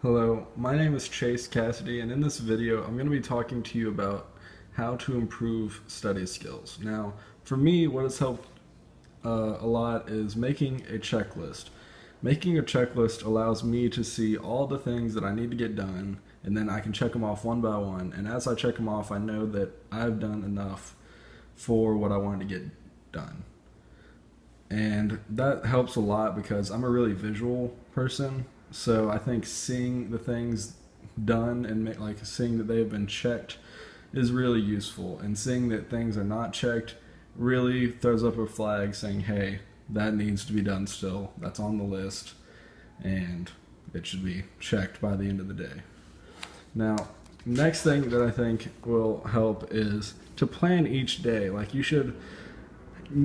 Hello, my name is Chase Cassidy, and in this video, I'm going to be talking to you about how to improve study skills. Now, for me, what has helped a lot is making a checklist. Making a checklist allows me to see all the things that I need to get done, and then I can check them off one by one. And as I check them off, I know that I've done enough for what I wanted to get done. And that helps a lot because I'm a really visual person. So I think seeing the things done and seeing that they have been checked is really useful. And seeing that things are not checked really throws up a flag saying, hey, that needs to be done still. That's on the list and it should be checked by the end of the day. Now, next thing that I think will help is to plan each day. Like, you should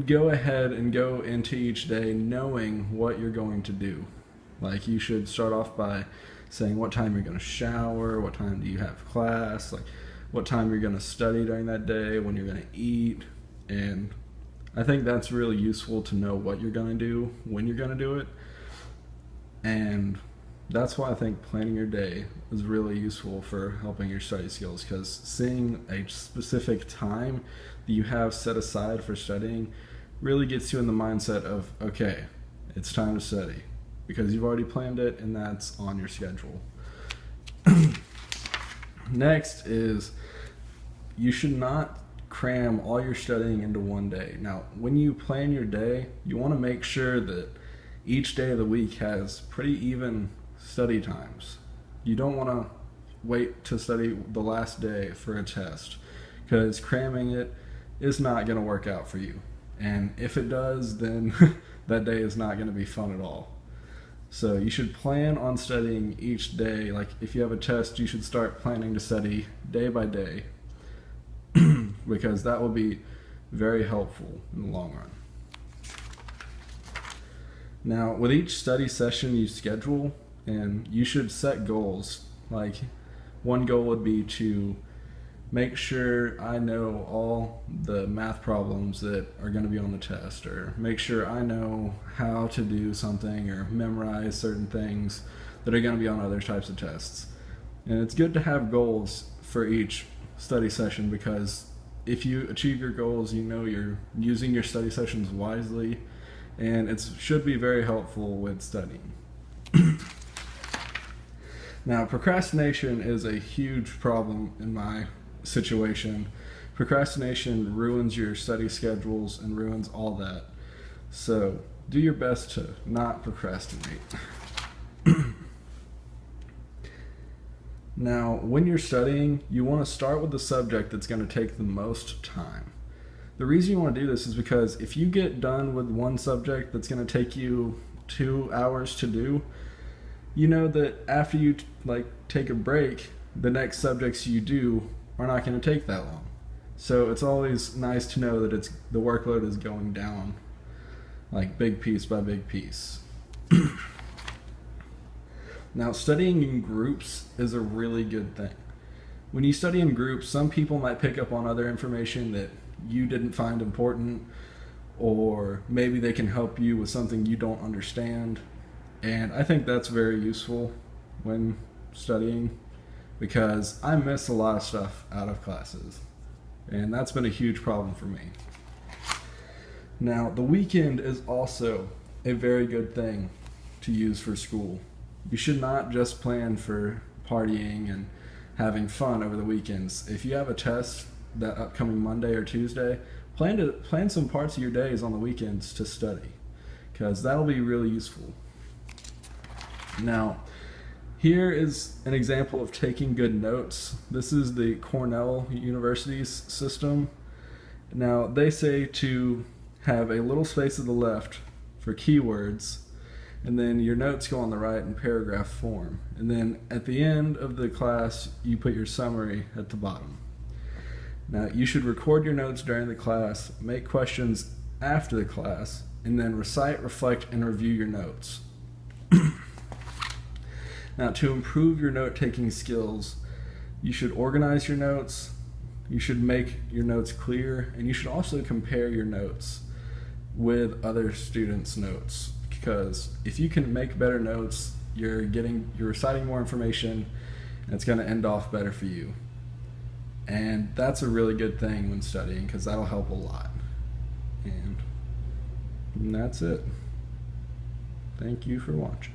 go ahead and go into each day knowing what you're going to do. Like, you should start off by saying what time you're going to shower, what time do you have class, like what time you're going to study during that day, when you're going to eat. And I think that's really useful to know what you're going to do, when you're going to do it. And that's why I think planning your day is really useful for helping your study skills, because seeing a specific time that you have set aside for studying really gets you in the mindset of, okay, it's time to study, because you've already planned it and that's on your schedule. Next is, you should not cram all your studying into one day. Now, when you plan your day, you want to make sure that each day of the week has pretty even study times. You don't want to wait to study the last day for a test, because cramming it is not going to work out for you. And if it does, then that day is not going to be fun at all. So you should plan on studying each day. Like, if you have a test, you should start planning to study day by day, because that will be very helpful in the long run. Now, with each study session you schedule, and you should set goals. Like, one goal would be to make sure I know all the math problems that are going to be on the test, or make sure I know how to do something or memorize certain things that are going to be on other types of tests. And it's good to have goals for each study session, because if you achieve your goals, you know you're using your study sessions wisely, and it should be very helpful with studying. Now, procrastination is a huge problem in my situation. Procrastination ruins your study schedules and ruins all that. So do your best to not procrastinate. Now, when you're studying, you want to start with the subject that's going to take the most time. The reason you want to do this is because if you get done with one subject that's going to take you 2 hours to do, you know that after you take a break, the next subjects you do are not going to take that long. So it's always nice to know that the workload is going down, like big piece by big piece. Now, studying in groups is a really good thing. When you study in groups, some people might pick up on other information that you didn't find important, or maybe they can help you with something you don't understand. And I think that's very useful when studying, because I miss a lot of stuff out of classes, and that's been a huge problem for me. Now, the weekend is also a very good thing to use for school. You should not just plan for partying and having fun over the weekends. If you have a test that upcoming Monday or Tuesday, plan some parts of your days on the weekends to study, because that'll be really useful. Now, here is an example of taking good notes. This is the Cornell University's system. Now, they say to have a little space to the left for keywords, and then your notes go on the right in paragraph form. And then at the end of the class, you put your summary at the bottom. Now, you should record your notes during the class, make questions after the class, and then recite, reflect, and review your notes. Now, to improve your note-taking skills, you should organize your notes, you should make your notes clear, and you should also compare your notes with other students' notes, because if you can make better notes, you're reciting more information, and it's going to end off better for you. And that's a really good thing when studying, because that'll help a lot. And that's it. Thank you for watching.